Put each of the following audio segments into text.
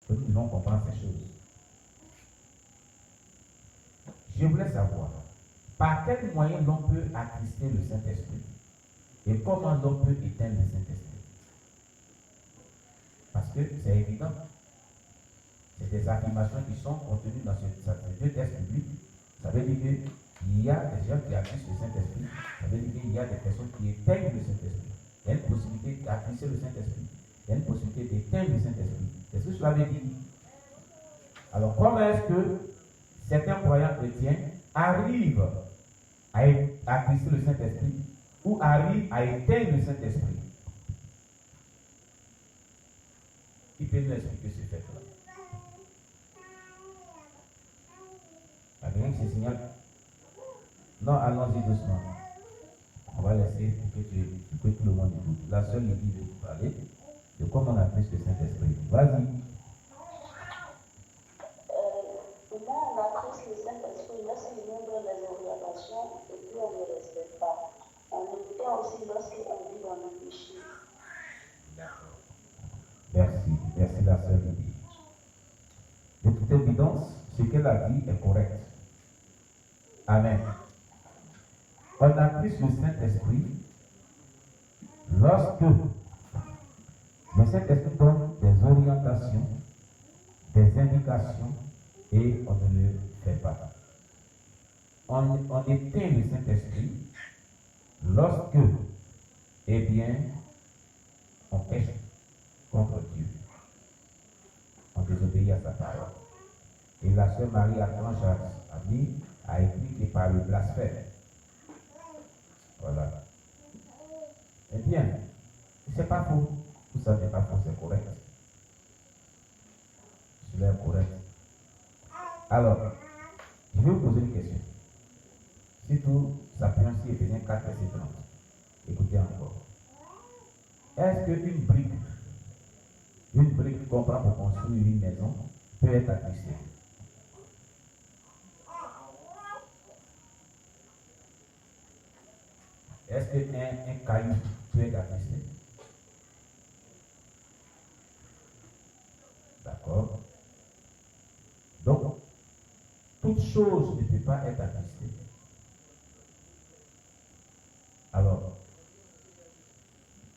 que nous devons comprendre ces choses. Je voulais savoir par quel moyen l'on peut attrister le Saint-Esprit et comment l'on peut éteindre le Saint-Esprit. Parce que c'est évident, c'est des affirmations qui sont contenues dans ces deux textes bibliques. Ça veut dire qu'il y a des gens qui attristent le Saint-Esprit, ça veut dire qu'il y a des personnes qui éteignent le Saint-Esprit. Il y a une possibilité d'attrister le Saint-Esprit, il y a une possibilité d'éteindre le Saint-Esprit. C'est ce que cela veut dire. Alors, comment est-ce que certains croyants chrétiens arrivent à attrister le Saint-Esprit ou arrivent à éteindre le Saint-Esprit? Qui peut nous expliquer ce fait-là? Il y a quelqu'un qui se signale? Non, allons-y doucement. On va laisser pour que tout le monde écoute. La seule Lydie veut parler de comment on attriste le Saint-Esprit. Vas-y. Comment on attriste le Saint-Esprit lorsqu'il nous donne les orientations et puis on ne les respecte pas. On le fait aussi lorsqu'on vit dans le péché. D'accord. Merci la sœur Lydie. De toute évidence, ce qu'elle a dit est correct. Amen. On attriste le Saint-Esprit lorsque le Saint-Esprit donne des orientations, des indications et on ne le fait pas. On éteint le Saint-Esprit lorsque, eh bien, on pêche contre Dieu. On désobéit à sa parole. Et la sœur Marie-Archange a écrit que par le blasphème. Voilà. Eh bien, c'est pas faux. Tout ça n'est pas faux, c'est correct. Cela est correct. Alors, je vais vous poser une question. Si tout Sapiens si Éphésiens 4, verset 30. Écoutez encore. Est-ce qu'une brique qu'on prend pour construire une maison peut être attristée? Est-ce qu'un caillou peut être attristé? D'accord. Donc, toute chose ne peut pas être attristée. Alors,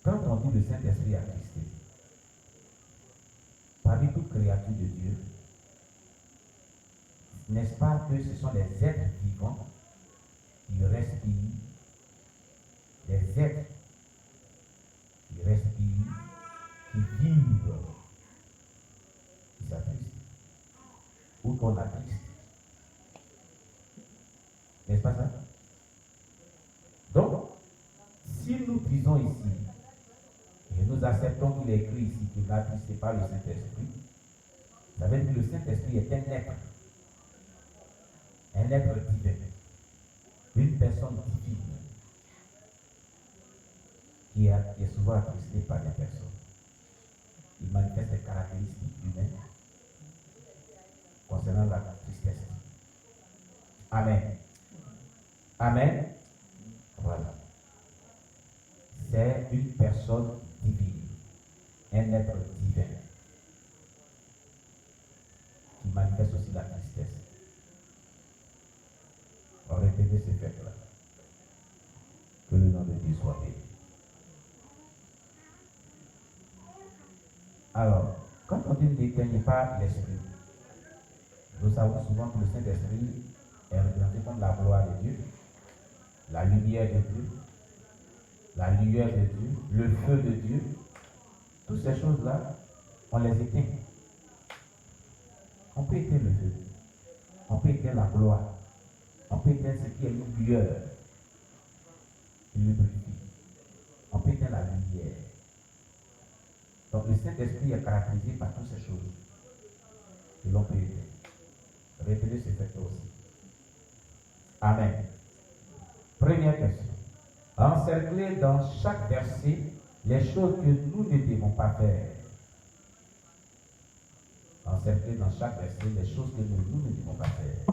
quand on dit le Saint-Esprit est attristé, parmi toute créature de Dieu, n'est-ce pas que ce sont des êtres vivants qui respirent, des êtres qui respirent, qui vivent, qui s'attristent, ou qu'on attriste. N'est-ce pas ça? Donc, si nous disons ici, et nous acceptons qu'il est écrit ici qu'il n'a attristé pas le Saint-Esprit, ça veut dire que le Saint-Esprit est un être divin, une personne divine, qui est souvent attristé par des personnes. Il manifeste des caractéristiques humaines concernant la tristesse. Amen. Amen. Voilà. C'est une personne divine, un être divin, qui manifeste aussi la tristesse. Retenez ce fait-là. Que le nom de Dieu soit béni. Alors, quand on dit n'éteignez pas l'esprit, nous savons souvent que le Saint-Esprit est représenté comme la gloire de Dieu, la lumière de Dieu, la lumière de Dieu, le feu de Dieu. Toutes ces choses-là, on les éteint. On peut éteindre le feu, on peut éteindre la gloire, on peut éteindre ce qui est une lueur qui le purifie, on peut éteindre la lumière. Donc le Saint-Esprit est caractérisé par toutes ces choses que l'on peut éteindre. Retenez ce fait aussi. Amen. Première question. Encercler dans chaque verset les choses que nous ne devons pas faire. Encercler dans chaque verset les choses que nous ne devons pas faire.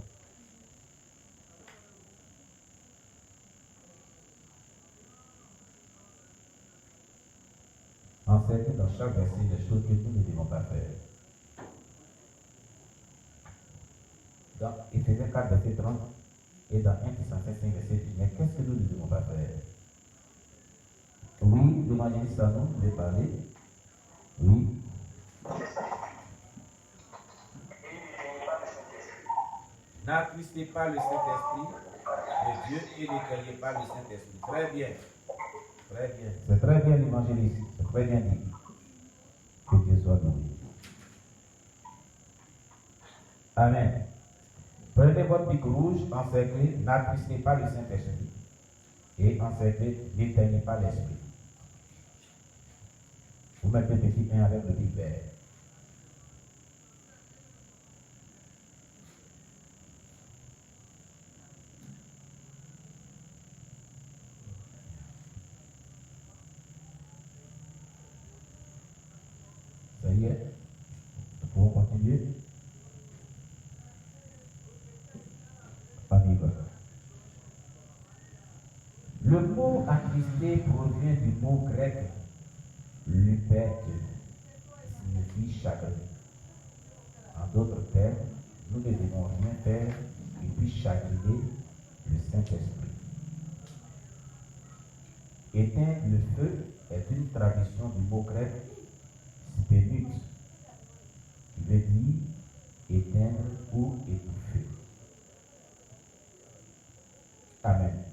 Encercler dans chaque verset les choses que nous ne devons pas faire. dans Éphésiens 4, verset 30 et dans 1 Thessaloniciens 5, verset 10. Mais qu'est-ce que nous ne devons pas faire? Oui, l'évangéliste à nous, vous voulez parler? Oui. N'attristez pas le Saint-Esprit de Dieu et n'éteignez pas le Saint-Esprit. Très bien. Très bien. C'est très bien l'évangéliste. C'est très bien dit. Que Dieu soit loué. Amen. Prenez votre pic rouge, encerclez, n'attristez pas le Saint-Esprit. Et encerclez, n'éteignez pas l'Esprit. Vous mettez le petit 1 avec le petit vert. Ça y est, nous pouvons continuer. On y va. Le mot attristé provient du mot grec lupète, signifie chagrin. En d'autres termes, nous ne devons rien faire et puis chagriner le Saint-Esprit. Éteindre le feu est une traduction du mot grec spénut, qui veut dire éteindre ou étouffer. Amen.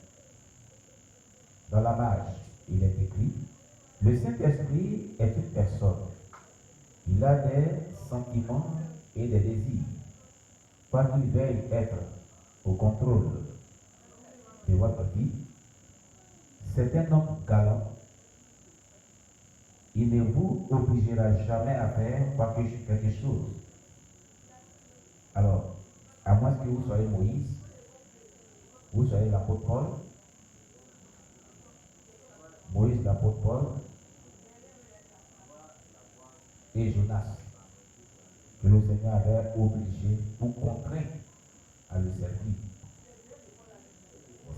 Dans la marge, il est écrit: le Saint-Esprit est une personne. Il a des sentiments et des désirs. Quoiqu'il veuille être au contrôle de votre vie, c'est un homme galant. Il ne vous obligera jamais à faire quelque chose. Alors, à moins que vous soyez Moïse, vous soyez l'apôtre Paul, Moïse l'apôtre Paul, et Jonas, que le Seigneur avait obligé ou contraint à le servir.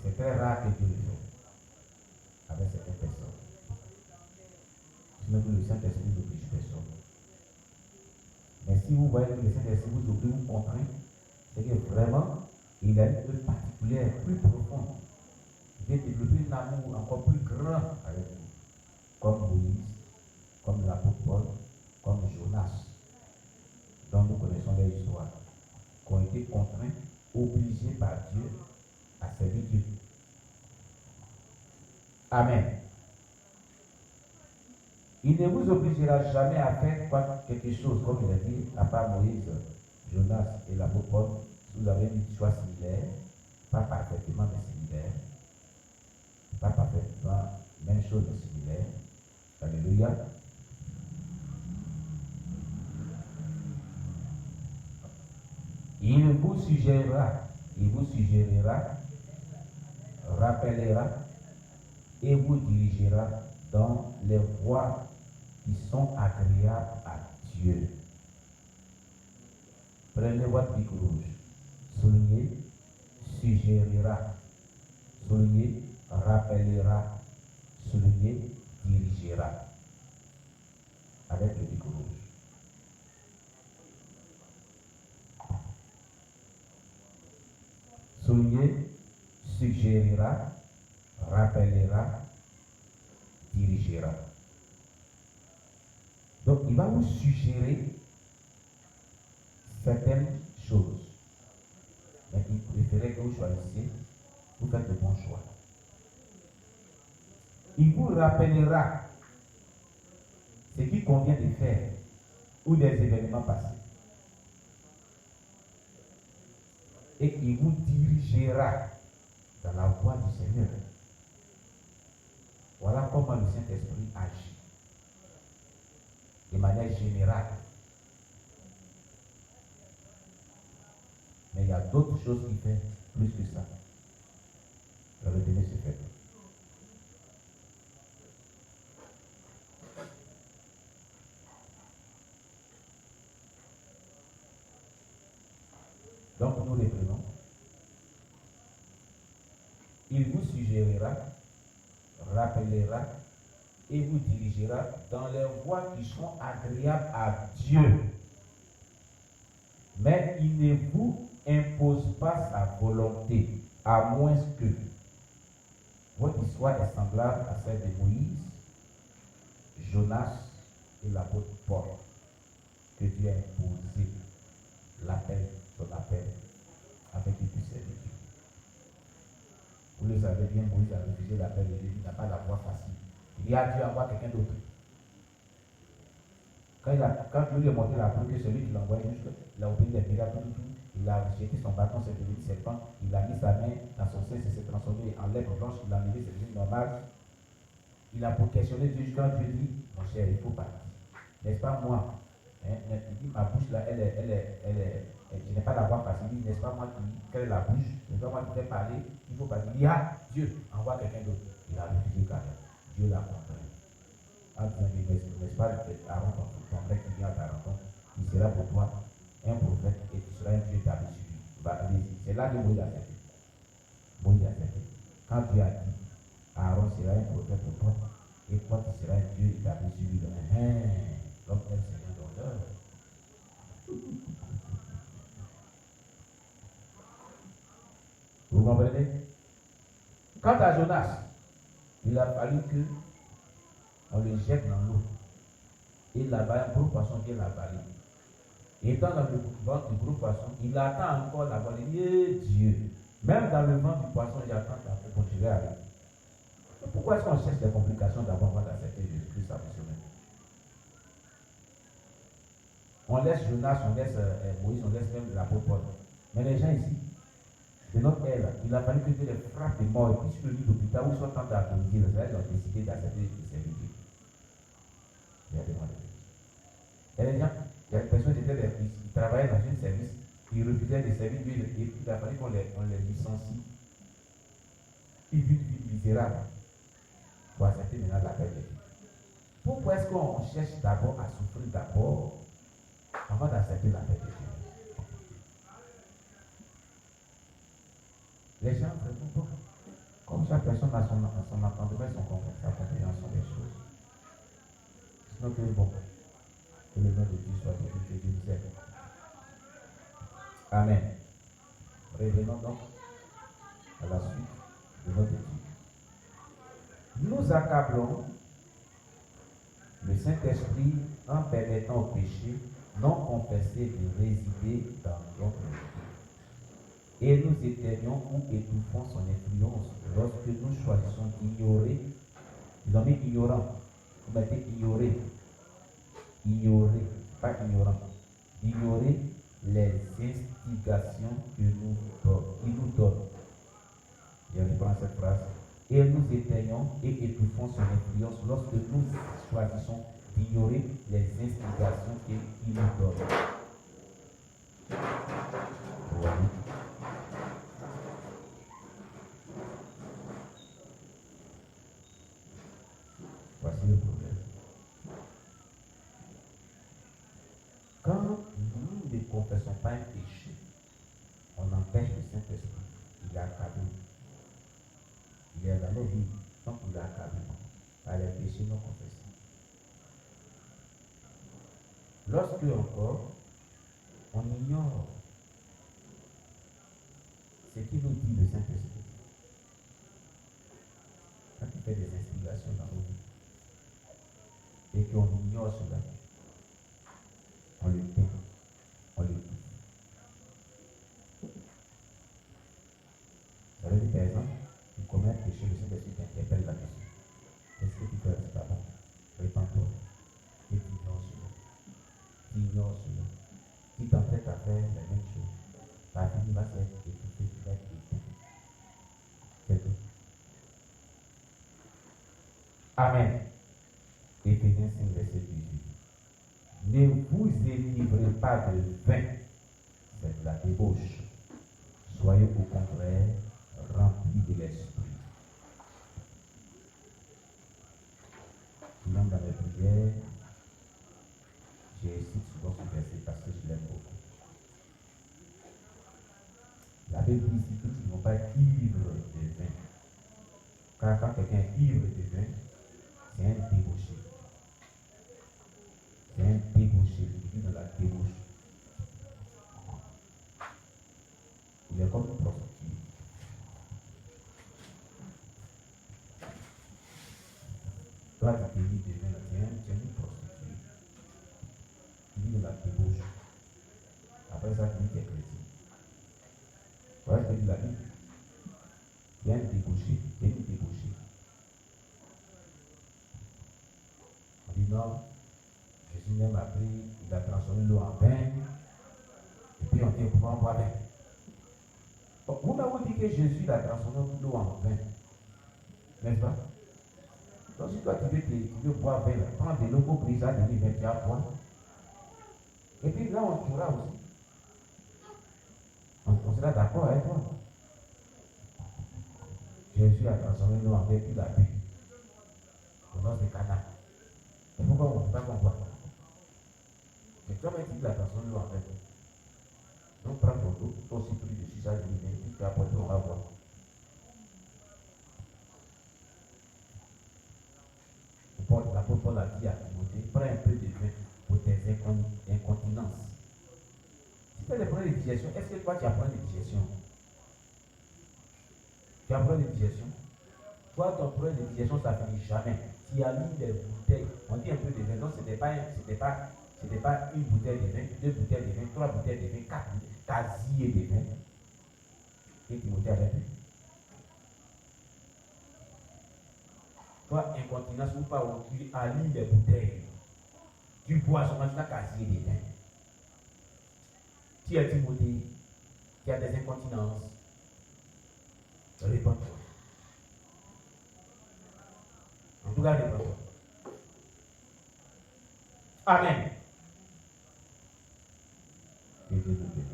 C'est très rare que Dieu le fait avec certaines personnes. Sinon, le Saint-Esprit n'oblige personne. Mais si vous voyez que le Saint-Esprit vous oblige ou contraint, c'est que vraiment, il a une œuvre particulière, plus profonde. Il veut développer un amour encore plus grand avec vous. Comme Moïse, comme l'apôtre Paul, comme Jonas, dont nous connaissons les histoires, qui ont été contraints, obligés par Dieu à servir Dieu. Amen. Il ne vous obligera jamais à faire quelque chose, comme il a dit, à part Moïse, Jonas et l'apôtre Paul. Vous avez une choix similaire, pas parfaitement mais similaire, pas parfaitement même chose mais similaire. Alléluia. Il vous suggérera, rappellera et vous dirigera dans les voies qui sont agréables à Dieu. Prenez votre pic rouge, soulignez, suggérera, soulignez, rappellera, soulignez, dirigera, avec le pic rouge. Soulignez, suggérera, rappellera, dirigera. Donc, il va vous suggérer certaines choses. Mais il préférait que vous choisissiez, vous faites le bon choix. Il vous rappellera ce qu'il convient de faire ou des événements passés. Et il vous dirigera dans la voie du Seigneur. Voilà comment le Saint-Esprit agit de manière générale. Mais il y a d'autres choses qui font plus que ça. Retenez ce fait. Donc nous les prenons. Il vous suggérera, rappellera et vous dirigera dans les voies qui seront agréables à Dieu. Mais il ne vous n'impose pas sa volonté, à moins que votre histoire est semblable à celle de Moïse, Jonas et l'apôtre Paul, que Dieu a imposé son appel, avec qu'il puisse servir Dieu. Vous le savez bien, Moïse a refusé l'appel de Dieu, il n'a pas la voie facile. Il dit à Dieu, envoie quelqu'un d'autre. Quand Dieu lui a montré la preuve que celui qui l'a envoyé jusque, il a obéi des miracles, il a jeté son bâton, c'est devenu serpent, il a mis sa main dans son sein, c'est s'est transformé en lèvre blanche, il a enlevé ses yeux normales. Il a pour questionner Dieu quand Dieu dit, mon cher, il faut partir. N'est-ce pas moi? Il dit, ma bouche là, je n'ai pas la voix facile. Il dit, n'est-ce pas moi qui crée la bouche? N'est-ce pas moi qui vais parler? Il faut partir. Il dit, ah, Dieu, envoie quelqu'un d'autre. Il a refusé quand même. Dieu l'a contraint. En disant, n'est-ce pas, Aaron, ton frère qui vient à ta rencontre, il sera pour toi un prophète et tu seras un Dieu établi sur lui. Allez-y. C'est là que Moïse a fait. Moïse a fait. Quand Dieu a dit, Aaron sera un prophète pour toi, et toi tu seras un Dieu établi sur lui. L'homme aime Seigneur d'honneur. Vous comprenez? Quant à Jonas, il a fallu qu'on le jette dans l'eau. Et là-bas, un gros poisson vient l'avaler. Et étant dans le ventre du gros poisson, il attend encore là-bas. Il dit, Dieu, même dans le ventre du poisson, j'attends pour continuer à aller. Pourquoi est-ce qu'on cherche des complications d'abord avant d'accepter Jésus-Christ à missionnaire? On laisse Jonas, on laisse Moïse, on laisse même l'apôtre Paul. Mais les gens ici, de notre ère, il a fallu que Dieu les frappe de mort et puis sur le lit d'hôpital où ils sont en train d'applaudir, les gens ont décidé d'accepter le service. Il y a des gens. Il y a des gens, il y a des personnes qui travaillaient dans un service, ils refusaient de servir Dieu et il a fallu qu'on les licencie. Ils vivent une vie misérable pour accepter maintenant l'appel de Dieu. Pourquoi est-ce qu'on cherche d'abord à souffrir d'abord avant d'accepter l'appel de Dieu? Les gens vraiment pas. Comme chaque personne a son entendement, sa compréhension des choses. Sinon que bon, que le nom de Dieu soit béni, que Dieu nous aide. Amen. Revenons donc à la suite de notre étude. Nous accablons le Saint-Esprit en permettant au péché non confessé de résider dans notre vie. Et nous éteignons ou étouffons son influence lorsque nous choisissons d'ignorer. Ils ont mis ignorant. Vous mettez ignorer. Ignorer, pas ignorant. Ignorer les instigations qu'il nous donne. Je reprends cette phrase. Et nous éteignons et étouffons son influence lorsque nous choisissons d'ignorer les instigations qu'il nous donne. Voilà. Voici le problème. Quand nous ne confessons pas un péché, on empêche le Saint-Esprit. Il est accablé. Il est dans nos vies, donc il est accablé par les péchés non confessés. Lorsque encore, on ignore ce qu'il nous dit le Saint-Esprit, quand il fait des inspirations dans nos vies, et qu'on ignore cela, on le tait, on le dit. Ça veut dire, par exemple, tu commets un péché, le Saint-Esprit t'interpelle la question. Est-ce que tu peux rester là-bas? Répands-toi. Et tu ignores cela. Tu ignores cela. Tu t'entêtes à faire la même chose. Ta vie va être étouffée, tu vas être éteint. C'est tout. Amen. Éphésiens 5, verset 18. Ne vous élivrez pas de vin, c'est de la débauche. Soyez au contraire remplis de l'esprit. Sinon, dans mes prières, j'ai cité souvent ce verset parce que je l'aime beaucoup. La Bible dit ici qu'ils ne vont pas être ivres de vin. Car quand quelqu'un est ivre de vin, c'est un débauché. C'est un débauché, il vit dans la débauche. Toi, tu t'es mis de vin, tu es une prostituée. Tu vis de la débauche. Après ça, tu dis que tu es chrétien. Voilà ce que dit la Bible. Tu es un débauché, tu es une débauchée. On dit non, Jésus même a pris, il a transformé l'eau en vin, et puis on dit comment on boit vin. Bon, vous m'avez dit que Jésus a transformé l'eau en vin, n'est-ce pas? Donc si toi tu veux boire vin, prends de l'eau pour briser à devenir vin, tu vas boire. Et puis là on jouera aussi. On sera d'accord avec toi. Jésus a transformé l'eau en vin, puis la bu. Au nom de Cana. Et pourquoi on ne peut pas qu'on boit? Mais toi-même tu la transformé l'eau en vin. Donc prends ton eau, toi aussi pris dessus, ça devient vin, puis tu vas apporter, on va boire. L'apôtre Paul a dit à Timothée, prends un peu de vin pour tes incontinences. Si tu as des problèmes de digestion, est-ce que toi tu as problème de digestion? Tu as problème de digestion? Toi, ton problème de digestion, ça ne finit jamais. Tu as mis des bouteilles, on dit un peu de vin, donc ce n'était pas une bouteille de vin, 2 bouteilles de vin, 3 bouteilles de vin, 4 casiers de vin. Et Timothée avait bu. Toi, incontinence ou pas, tu alignes les bouteilles. Tu bois seulement jusqu'à casier des vins. Tu es Timothée, tu as des incontinences. Réponds-toi. En tout cas, réponds-toi. Amen. Que Dieu nous bénisse.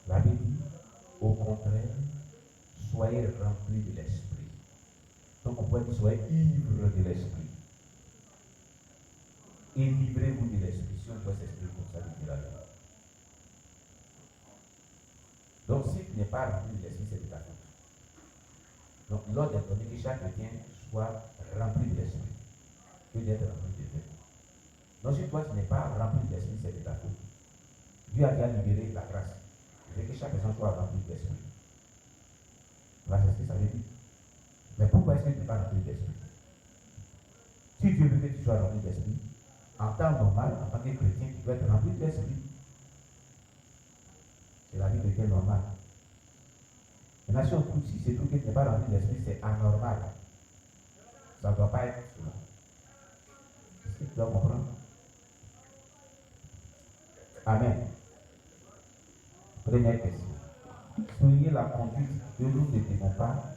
La Bible dit, au contraire, soyez remplis de l'esprit. Donc on pourrait dire, soyez ivres de l'esprit. Et livrez-vous de l'esprit. Si on doit s'exprimer comme ça, dit la Bible. Donc si tu n'es pas rempli de l'esprit, c'est de ta faute. Donc l'ordre est donné que chaque chrétien soit rempli de l'esprit. Que d'être rempli de Dieu. Donc si toi tu n'es pas rempli de l'esprit, c'est de ta faute. Dieu a déjà libéré la grâce. Il veut que chaque personne soit remplie de l'esprit. Voilà ce que ça veut dire. Mais pourquoi est-ce que tu n'es pas rempli de l'esprit? Si Dieu veut que tu sois rempli de l'esprit, en temps normal, en tant que chrétien, tu dois être rempli de l'esprit. C'est la vie de quelqu'un normal. Maintenant, si on trouve si c'est tout que tu n'es pas rempli de l'esprit, c'est anormal. Ça ne doit pas être cela. Est-ce que tu dois comprendre? Amen. Première question. Soulignez la conduite que nous ne devons pas